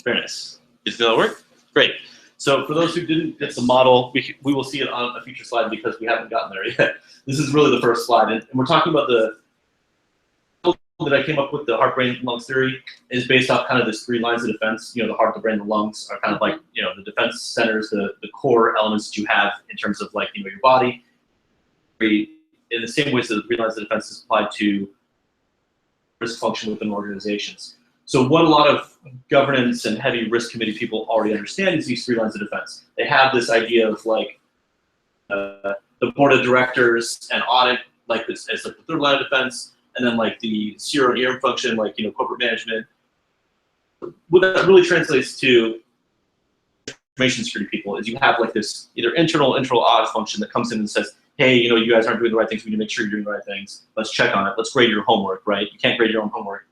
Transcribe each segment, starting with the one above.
Fairness. Is that work? Great. So for those who didn't get the model, we will see it on a future slide because we haven't gotten there yet. This is really the first slide, and we're talking about the that I came up with, the heart, brain, lungs theory, is based off kind of this 3 lines of defense. You know, the heart, the brain, the lungs are kind of like, you know, the defense centers, the core elements that you have in terms of like, you know, your body. In the same ways that the 3 lines of defense is applied to risk function within organizations. So what a lot of governance and heavy risk committee people already understand is these 3 lines of defense. They have this idea of like the board of directors and audit like this as like the 3rd line of defense, and then like the CRO and ERM function, like, you know, corporate management. What that really translates to information security people is you have like this either internal audit function that comes in and says, hey, you know, you guys aren't doing the right things. We need to make sure you're doing the right things. Let's check on it. Let's grade your homework, right? You can't grade your own homework.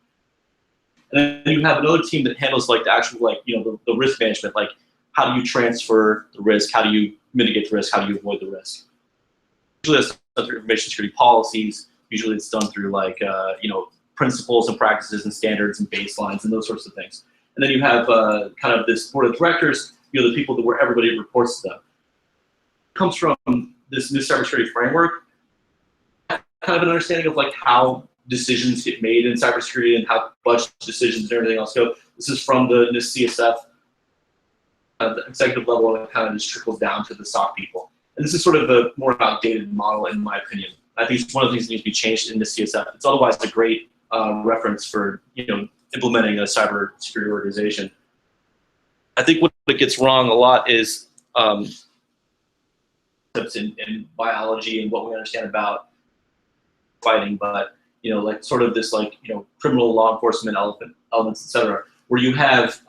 And then you have another team that handles like the actual, like, you know, the risk management. Like, how do you transfer the risk? How do you mitigate the risk? How do you avoid the risk? Usually that's done through information security policies. Usually it's done through like, you know, principles and practices and standards and baselines and those sorts of things. And then you have kind of this board of directors, you know, the people where everybody reports to them. It comes from this new cybersecurity framework, kind of an understanding of like how decisions get made in cybersecurity and how budget decisions and everything else go. This is from the NIST CSF, the executive level, and it kind of just trickles down to the SOC people. And this is sort of a more outdated model, in my opinion. I think it's one of the things that needs to be changed in the CSF. It's otherwise a great reference for, you know, implementing a cybersecurity organization. I think what gets wrong a lot is in biology and what we understand about fighting, but, you know, like sort of this like, you know, criminal law enforcement elements, et cetera, where you have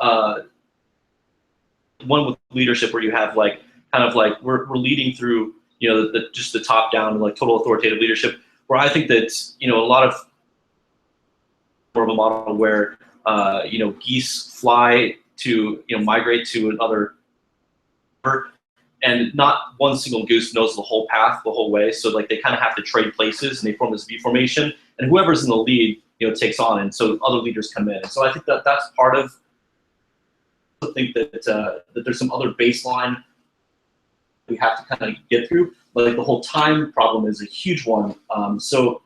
one with leadership where you have like kind of like we're leading through, you know, just the top down, like total authoritative leadership, where I think that, you know, a lot of more of a model where, you know, geese fly to, you know, migrate to another, and not one single goose knows the whole path the whole way. So like they kind of have to trade places and they form this V formation, and whoever's in the lead, you know, takes on, and so other leaders come in. And so I think that that's part of, I think that that there's some other baseline we have to kind of get through. Like the whole time problem is a huge one. So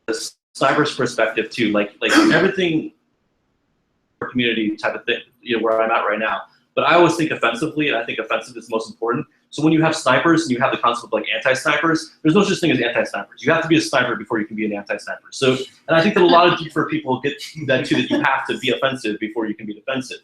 the cyber's perspective too, like everything community type of thing, you know, where I'm at right now. But I always think offensively, and I think offensive is most important. So when you have snipers and you have the concept of like anti-snipers, there's no such thing as anti-snipers. You have to be a sniper before you can be an anti-sniper. So, and I think that a lot of DFIR people get that too, that you have to be offensive before you can be defensive.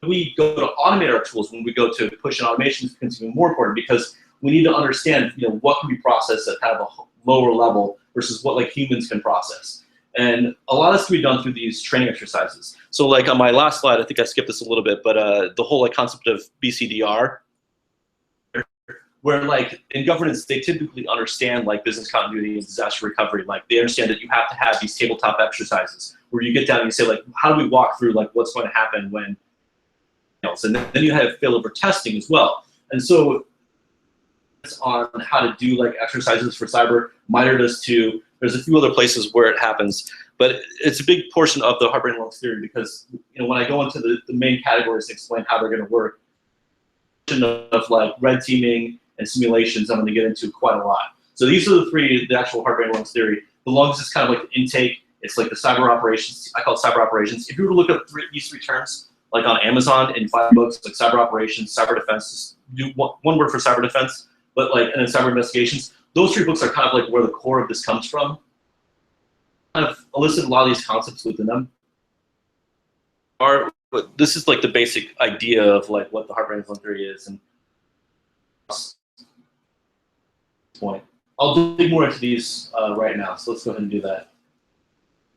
When we go to automate our tools, when we go to push in automation, it's even more important because we need to understand, you know, what can be processed at kind of a lower level versus what like humans can process. And a lot of this can be done through these training exercises. So like on my last slide, I think I skipped this a little bit, but the whole like concept of BCDR, where like in governance, they typically understand like business continuity and disaster recovery. Like they understand that you have to have these tabletop exercises where you get down and you say like, how do we walk through like what's going to happen when else? And then you have failover testing as well. And so it's on how to do like exercises for cyber. MITRE does too. There's a few other places where it happens, but it's a big portion of the heart, brain, lungs theory because, you know, when I go into the main categories to explain how they're going to work, of like red teaming and simulations, I'm going to get into quite a lot. So these are the 3, the actual heart, brain, lungs theory. The lungs is kind of like the intake. It's like the cyber operations. I call it cyber operations. If you were to look up these 3 terms, like on Amazon and find books like cyber operations, cyber defense, do one word for cyber defense, but like, and then cyber investigations. Those 3 books are kind of like where the core of this comes from. Kind of elicit a lot of these concepts within them. This is like the basic idea of like what the heart, brain, lung theory is. And point. I'll dig more into these right now, so let's go ahead and do that.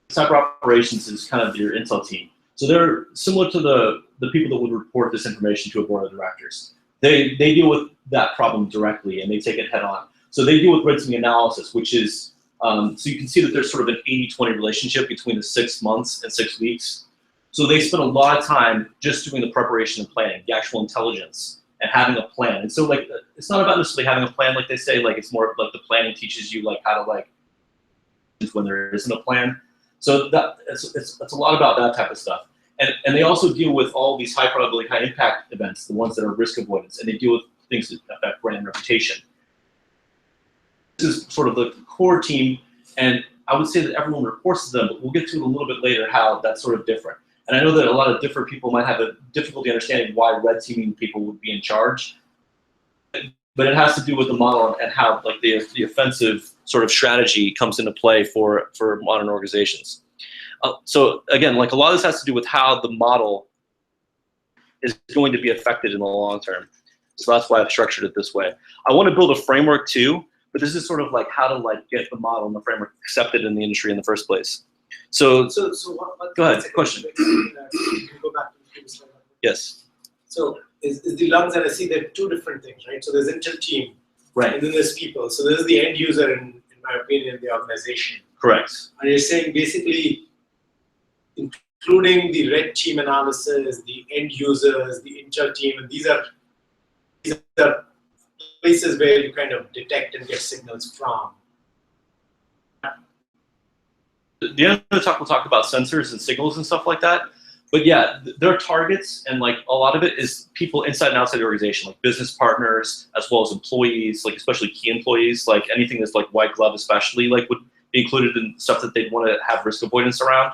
Cyber operations is kind of your intel team. So they're similar to the people that would report this information to a board of directors. They deal with that problem directly and they take it head on. So they deal with red teaming analysis, which is, so you can see that there's sort of an 80-20 relationship between the 6 months and 6 weeks. So they spend a lot of time just doing the preparation and planning, the actual intelligence, and having a plan. And so like, it's not about necessarily having a plan, like they say, like it's more like the planning teaches you like how to like, when there isn't a plan. So that it's a lot about that type of stuff. And they also deal with all these high probability, high impact events, the ones that are risk avoidance, and they deal with things that affect brand reputation. This is sort of the core team, and I would say that everyone reports to them, but we'll get to it a little bit later how that's sort of different. And I know that a lot of different people might have a difficulty understanding why red teaming people would be in charge, but it has to do with the model and how like the offensive sort of strategy comes into play for modern organizations. So again, like a lot of this has to do with how the model is going to be affected in the long term. So that's why I've structured it this way. I want to build a framework too, but this is sort of like how to like get the model and the framework accepted in the industry in the first place. So go ahead, question. Can go back to the previous slide? Yes. So is the lungs, and I see there are two different things, right? So there's intel team, right, and then there's people. So this is the end user, in my opinion, in the organization. Correct. And you're saying basically, including the red team analysis, the end users, the intel team, and these are places where you kind of detect and get signals from. The end of the talk, we'll talk about sensors and signals and stuff like that. But yeah, there are targets, and like a lot of it is people inside and outside the organization, like business partners, as well as employees, like especially key employees, like anything that's like white glove especially, like would be included in stuff that they'd want to have risk avoidance around.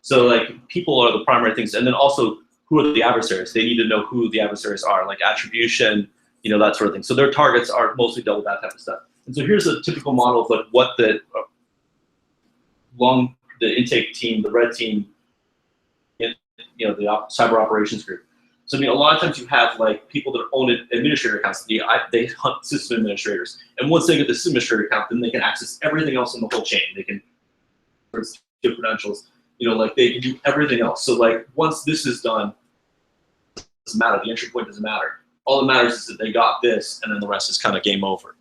So like people are the primary things, and then also who are the adversaries? They need to know who the adversaries are, like attribution, you know, that sort of thing. So their targets are mostly dealt with that type of stuff. And so here's a typical model of like what the intake team, the red team, you know, the cyber operations group. So I mean, a lot of times you have like people that own administrator accounts. They hunt system administrators, and once they get the system administrator account, then they can access everything else in the whole chain. They can give credentials, you know, like they can do everything else. So like once this is done, it doesn't matter. The entry point doesn't matter. All that matters is that they got this, and then the rest is kind of game over.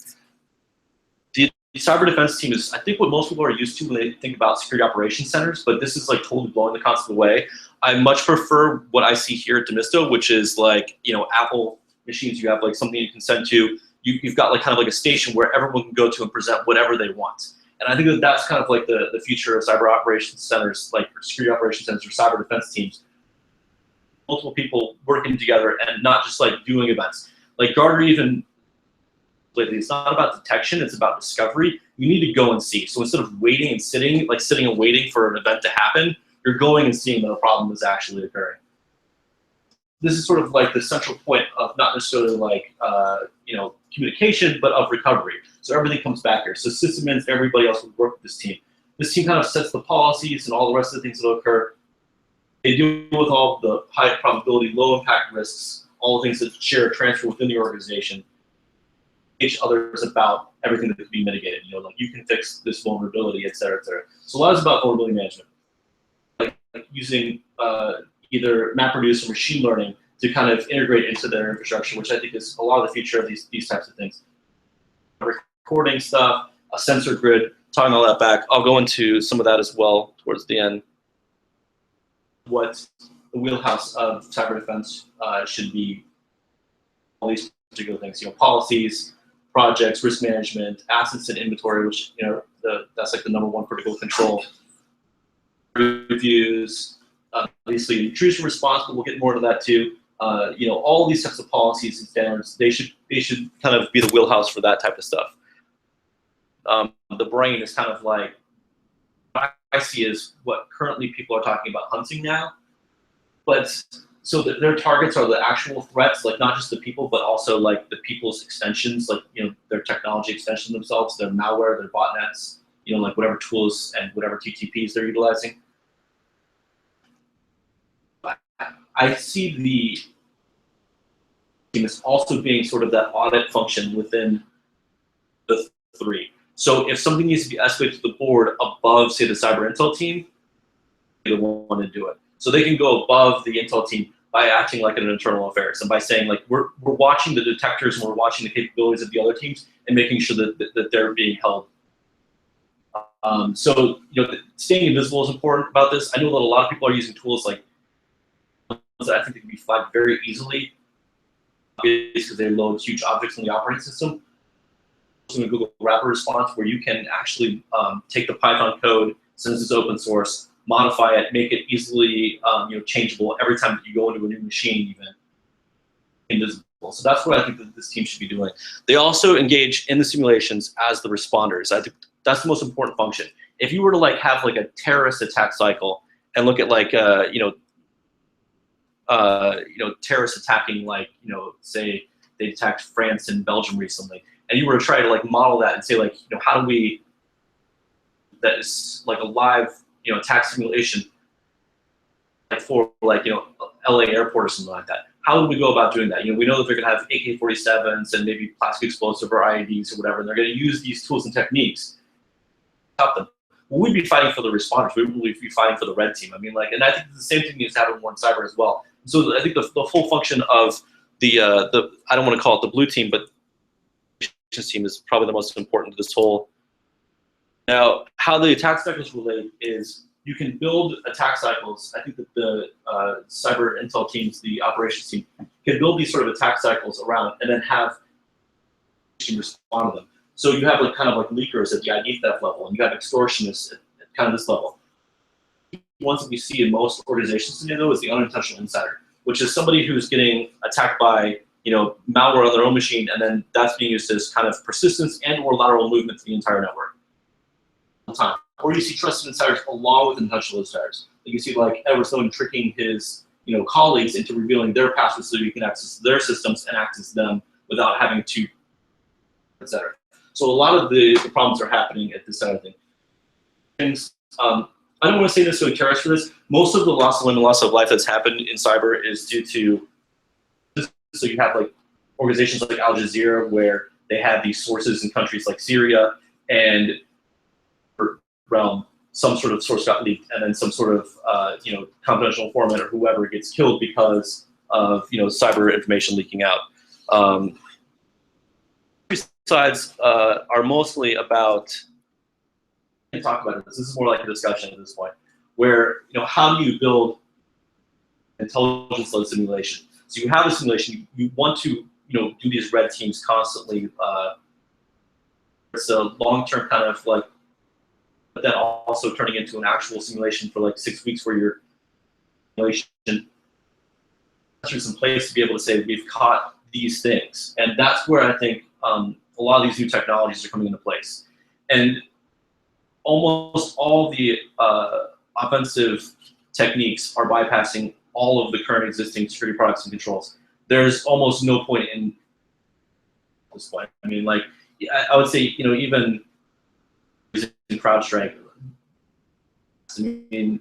The cyber defense team is, I think, what most people are used to when they think about security operations centers, but this is like totally blowing the concept away. I much prefer what I see here at Demisto, which is like, you know, Apple machines. You have like something you can send to. You've got like kind of like a station where everyone can go to and present whatever they want. And I think that that's kind of like the future of cyber operations centers, like security operations centers or cyber defense teams. Multiple people working together and not just like doing events. Like Gartner even lately, it's not about detection, it's about discovery. You need to go and see. So instead of waiting and sitting and waiting for an event to happen, you're going and seeing that a problem is actually occurring. This is sort of like the central point of not necessarily like you know, communication, but of recovery. So everything comes back here. So sysadmins, everybody else would work with this team. This team kind of sets the policies and all the rest of the things that will occur. They deal with all the high probability, low impact risks, all the things that share transfer within the organization. Teach others about everything that could be mitigated. You know, like you can fix this vulnerability, et cetera, et cetera. So a lot is about vulnerability management, like using either MapReduce or machine learning to kind of integrate into their infrastructure, which I think is a lot of the future of these types of things. Recording stuff, a sensor grid, tying all that back. I'll go into some of that as well towards the end. What the wheelhouse of cyber defense should be, all these particular things, you know, policies, projects, risk management, assets and inventory, which, you know, that's like the #1 critical control. Reviews, obviously intrusion response, but we'll get more to that too. You know, all these types of policies and standards, they should kind of be the wheelhouse for that type of stuff. The brain is kind of like, what I see is what currently people are talking about hunting now, but so their targets are the actual threats, like not just the people, but also like the people's extensions, like, you know, their technology extensions themselves, their malware, their botnets, you know, like whatever tools and whatever TTPs they're utilizing. I see the team as also being sort of that audit function within the three. So if something needs to be escalated to the board above, say, the cyber intel team, they want to do it. So they can go above the intel team by acting like an internal affairs and by saying, like, we're watching the detectors and we're watching the capabilities of the other teams and making sure that they're being held. So, you know, staying invisible is important about this. I know that a lot of people are using tools like that I think they can be flagged very easily because they load huge objects in the operating system. In a Google Wrapper response where you can actually take the Python code, since it's open source, modify it, make it easily changeable every time that you go into a new machine, even invisible. So that's what I think that this team should be doing. They also engage in the simulations as the responders. I think that's the most important function. If you were to have a terrorist attack cycle and look at terrorists attacking say they attacked France and Belgium recently, and you were to try to model that and say how do we, that is a live attack simulation for LA airport or something like that. How would we go about doing that? We know that they're going to have AK-47s and maybe plastic explosive or IEDs or whatever, and they're going to use these tools and techniques to stop them. Well, we'd be fighting for the responders. We would be fighting for the red team. I mean, and I think the same thing needs to happen more in cyber as well. So I think the whole function of the I don't want to call it the blue team, but the team is probably the most important to this whole. Now, how the attack cycles relate is you can build attack cycles. I think that the cyber intel teams, the operations team, can build these sort of attack cycles around and then have respond to them. So you have kind of leakers at the ID theft level, and you have extortionists at kind of this level. The ones that we see in most organizations today, though, is the unintentional insider, which is somebody who's getting attacked by malware on their own machine, and then that's being used as kind of persistence and/or lateral movement to the entire network. Time. Or you see trusted insiders along with intentional insiders. You see Edward Snowden tricking his colleagues into revealing their passwords so you can access their systems and access them without having to, etc. So a lot of the problems are happening at this side of things. I don't want to say this to terrorists for this. Most of the loss of limb and loss of life that's happened in cyber is due to, so you have organizations like Al Jazeera where they have these sources in countries like Syria, and realm, some sort of source got leaked, and then some sort of confidential informant or whoever gets killed because of cyber information leaking out. Sides are mostly about. Talk about this. This is more like a discussion at this point, where how do you build intelligence-led simulation? So you have a simulation. You want to do these red teams constantly. It's a long-term kind of but then also turning into an actual simulation for 6 weeks where your simulation there's some place to be able to say we've caught these things, and that's where I think a lot of these new technologies are coming into place. And almost all the offensive techniques are bypassing all of the current existing security products and controls. There's almost no point in this point. I mean, I would say even using CrowdStrike, I mean,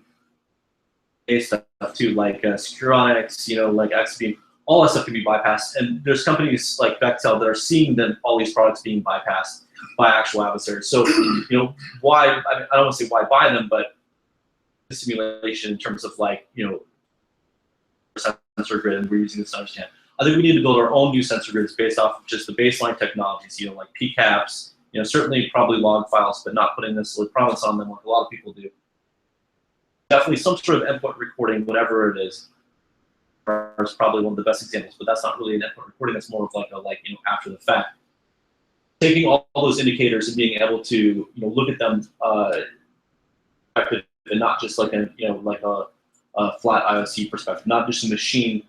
stuff too, Securonics, XBeam, all that stuff can be bypassed. And there's companies like Bechtel that are seeing all these products being bypassed by actual adversaries. So, why? I don't want to say why buy them, but the simulation in terms of sensor grid, and we're using this to understand. I think we need to build our own new sensor grids based off of just the baseline technologies, like PCAPs. Certainly probably log files, but not putting necessarily promise on them like a lot of people do. Definitely some sort of endpoint recording, whatever it is. Is probably one of the best examples, but that's not really an endpoint recording. That's more of after the fact. Taking all those indicators and being able to look at them and not just a flat IOC perspective, not just a machine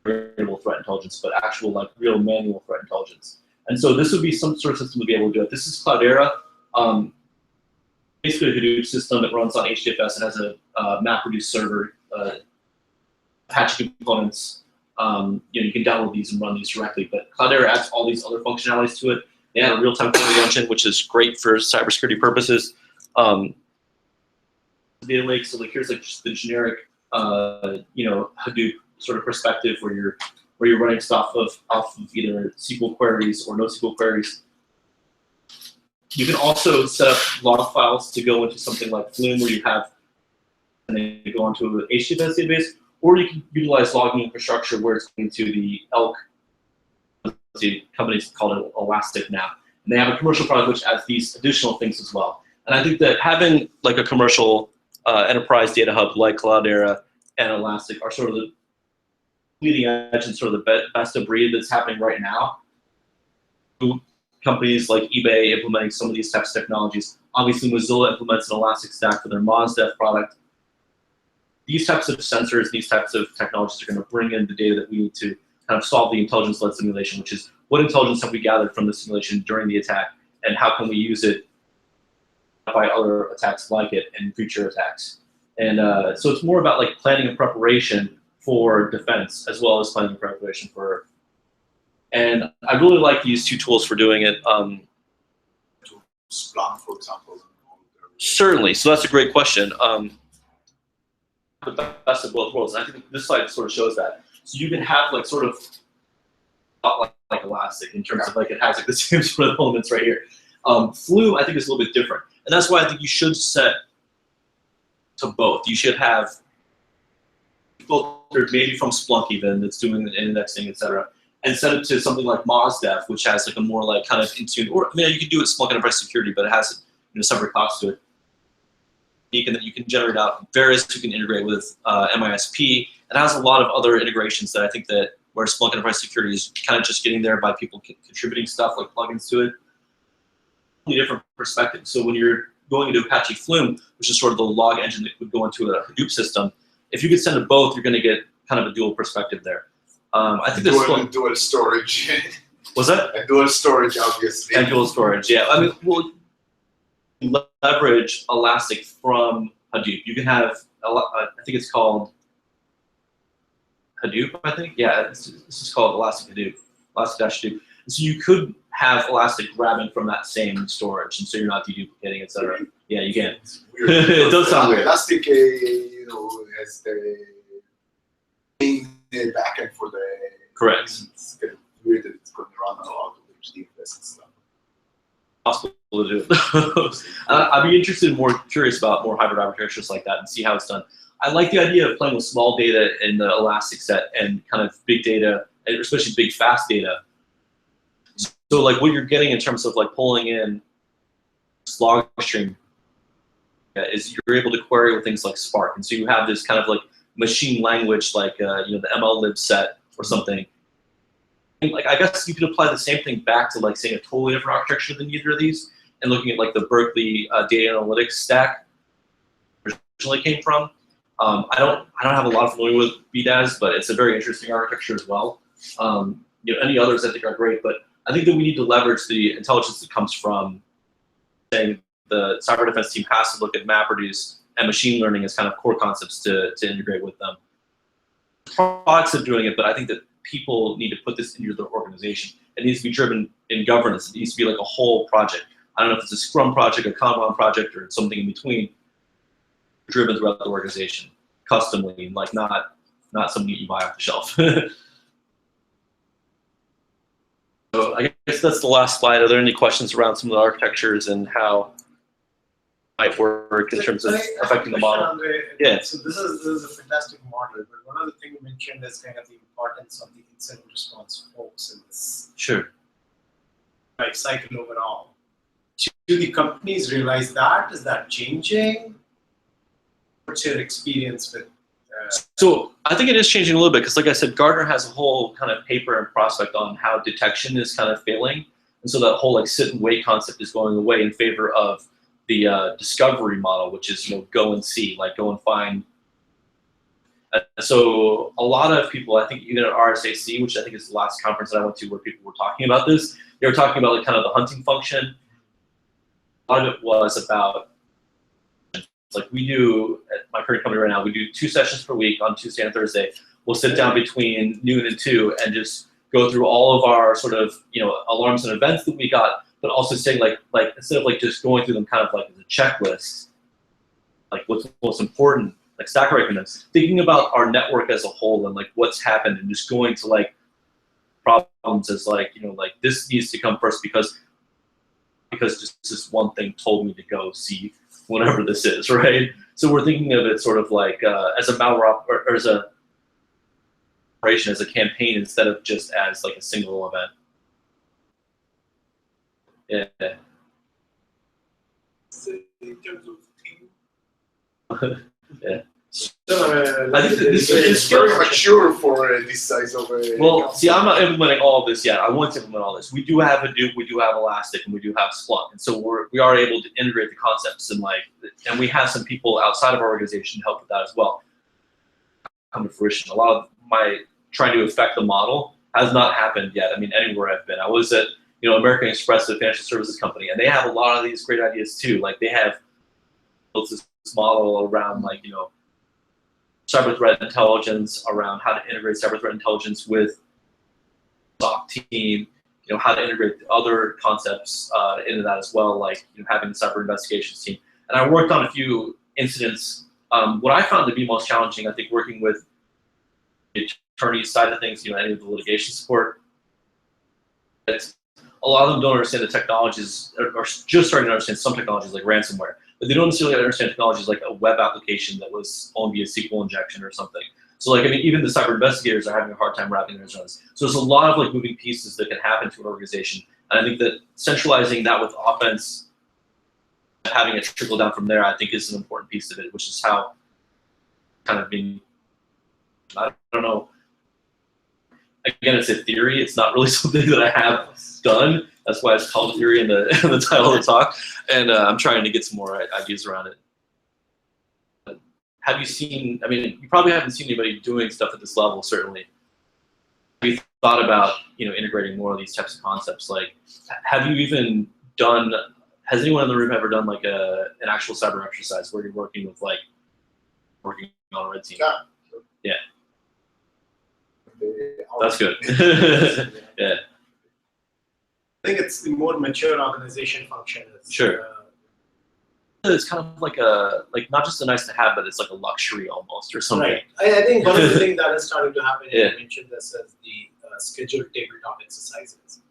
variable threat intelligence, but actual real manual threat intelligence. And so this would be some sort of system to be able to do it. This is Cloudera, basically a Hadoop system that runs on HDFS and has a MapReduce server, Apache components. You can download these and run these directly, but Cloudera adds all these other functionalities to it. They add a real-time code engine, which is great for cybersecurity purposes. Data lake, so here's just the generic, Hadoop sort of perspective where you're running stuff off of either SQL queries or NoSQL queries. You can also set up log files to go into something like Flume, where you have, and then you go onto an HDFS database, or you can utilize logging infrastructure where it's going to the Elk, the company's called it Elastic now. And they have a commercial product which adds these additional things as well. And I think that having a commercial enterprise data hub like Cloudera and Elastic are sort of the leading edge and sort of the best of breed that's happening right now. To companies like eBay implementing some of these types of technologies. Obviously, Mozilla implements an elastic stack for their MozDef product. These types of sensors, these types of technologies are going to bring in the data that we need to kind of solve the intelligence-led simulation, which is what intelligence have we gathered from the simulation during the attack, and how can we use it by other attacks like it and future attacks. And so it's more about like planning and preparation for defense as well as planning and preparation for. And I really like these two tools for doing it. To Splunk, for example. Certainly. So that's a great question. The best of both worlds. And I think this slide sort of shows that. So you can have like sort of like Elastic in terms of like it has like the same sort of elements right here. Flume I think is a little bit different, and that's why I think you should set to both. You should have filtered maybe from Splunk even that's doing the indexing, etc., and set it to something like MozDef, which has like a more like kind of in tune. Or I mean, you can do it Splunk Enterprise Security, but it has separate costs to it. That you can generate out various you can integrate with MISP. It has a lot of other integrations that I think that where Splunk Enterprise Security is kind of just getting there by people contributing stuff like plugins to it. Different perspective. So when you're going into Apache Flume, which is sort of the log engine that would go into a Hadoop system, if you could send to both, you're going to get kind of a dual perspective there. I think dual storage. Was that? And dual storage, obviously. And dual storage, yeah. I mean, well, leverage Elastic from Hadoop. You can have, I think it's called Hadoop, I think. Yeah, this is called Elastic Hadoop, Elastic-Hadoop. So you could have Elastic grabbing from that same storage, and so you're not deduplicating, et cetera. Yeah, you can. It does sound weird. Elastic, has the backend for the. Correct. It's kind of weird that it's going to run a lot of HDFS and stuff. Possible to do it. I'd be interested, curious about more hybrid architectures like that and see how it's done. I like the idea of playing with small data in the Elastic set and kind of big data, and especially big fast data. So like what you're getting in terms of like pulling in log stream is you're able to query with things like Spark, and so you have this kind of like machine language like the MLlib set or something. And like I guess you could apply the same thing back to like saying a totally different architecture than either of these, and looking at like the Berkeley data analytics stack originally came from. I don't have a lot of familiar with BDAS, but it's a very interesting architecture as well. Any others I think are great, but I think that we need to leverage the intelligence that comes from saying the cyber defense team has to look at MapReduce and machine learning as kind of core concepts to integrate with them. Products are doing it, but I think that people need to put this into their organization. It needs to be driven in governance. It needs to be like a whole project. I don't know if it's a Scrum project, a Kanban project, or something in between, driven throughout the organization, customly, like not something you buy off the shelf. So I guess that's the last slide. Are there any questions around some of the architectures and how it might work in terms of affecting the model? Yeah. So this is a fantastic model, but one of the things you mentioned is kind of the importance of the incident response folks in this life cycle overall. Do the companies realize that? Is that changing? What's your experience with? So I think it is changing a little bit because, like I said, Gartner has a whole kind of paper and prospect on how detection is kind of failing, and so that whole like sit and wait concept is going away in favor of the discovery model, which is go and see, like go and find. So a lot of people, I think even at RSAC, which I think is the last conference that I went to where people were talking about this, they were talking about like kind of the hunting function. A lot of it was about. Like we do at my current company right now, we do 2 sessions per week on Tuesday and Thursday. We'll sit down between noon and 2 and just go through all of our sort of alarms and events that we got, but also saying like instead of like just going through them kind of like as a checklist, like what's most important, like stack recommends, thinking about our network as a whole and like what's happened and just going to like problems as like like this needs to come first because just this one thing told me to go see whatever this is, right? So we're thinking of it sort of like as a malware or as a operation, as a campaign instead of just as like a single event. Yeah. In terms of team. Yeah. I think that this It's is very mature for this size of a. well. See, I'm not implementing all of this yet. I want to implement all this. We do have Hadoop, we do have Elastic, and we do have Splunk, and so we are able to integrate the concepts and we have some people outside of our organization to help with that as well. Come to fruition. A lot of my trying to affect the model has not happened yet. I mean, anywhere I've been, I was at American Express, a financial services company, and they have a lot of these great ideas too. Like they have built this model around cyber threat intelligence, around how to integrate cyber threat intelligence with SOC team, how to integrate the other concepts into that as well, like having the cyber investigations team. And I worked on a few incidents. What I found to be most challenging, I think, working with the attorney side of things, any of the litigation support, it's a lot of them don't understand the technologies, or just starting to understand some technologies like ransomware, but they don't necessarily understand technologies like a web application that was owned via SQL injection or something. So even the cyber investigators are having a hard time wrapping their hands. So there's a lot of moving pieces that can happen to an organization. And I think that centralizing that with offense, having it trickle down from there, I think is an important piece of it, which is how I don't know. Again, it's a theory. It's not really something that I have done. That's why it's called theory in the title of the talk. And I'm trying to get some more ideas around it. Have you seen, you probably haven't seen anybody doing stuff at this level, certainly. Have you thought about, integrating more of these types of concepts? Like, have you even done, has anyone in the room ever done an actual cyber exercise where you're working with working on a red team? Yeah. That's good. Yeah. I think it's the more mature organization function. Sure. It's kind of not just a nice to have, but it's like a luxury almost or something. Right. I think one of the things that is starting to happen, Yeah. you mentioned this, is the scheduled tabletop exercises.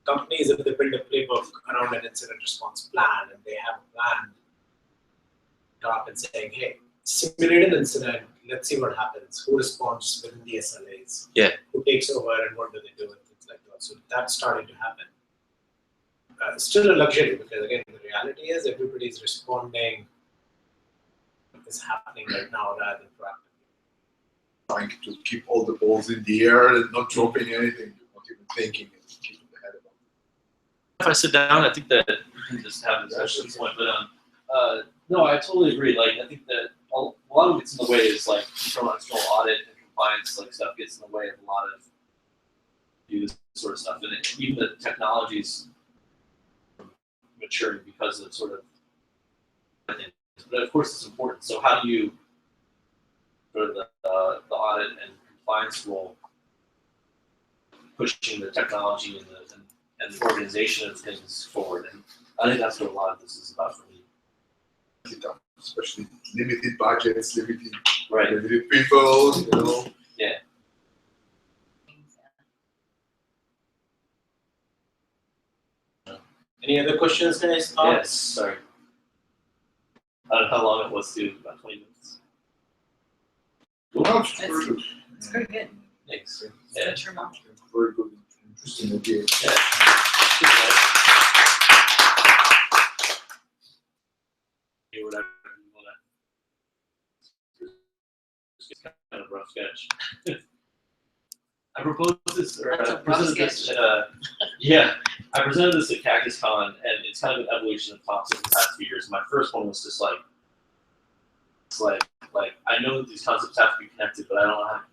Companies, if they build a playbook around an incident response plan, and they have a plan top and saying, hey, simulate an incident, let's see what happens, who responds within the SLAs, Yeah. who takes over and what do they do and things like that. So that's starting to happen. It's still a luxury because, again, the reality is everybody's responding what is happening right now rather than proactively. Trying to keep all the balls in the air and not dropping anything, not even thinking, and keeping the head above. If I sit down, I think that we can just have this at this point. But no, I totally agree. I think that a lot of what's in the way is internal and external audit and compliance stuff gets in the way of a lot of this sort of stuff. And even the technologies maturing because of sort of things. But of course it's important. So how do you sort of the audit and compliance role pushing the technology and the organization of things forward? And I think that's what a lot of this is about for me. Especially limited budgets, limited people, Yeah. Any other questions, guys? Yes, sorry. I don't know how long it was too, about 20 minutes. It's very good. Thanks. Yeah. Yeah. Very good, interesting idea. Yeah. Whatever. It's kind of rough sketch. I proposed this, or That's a I rough presented this I presented this at CactusCon, and it's kind of an evolution of talks in the past few years. My first one was just I know that these concepts have to be connected, but I don't know how to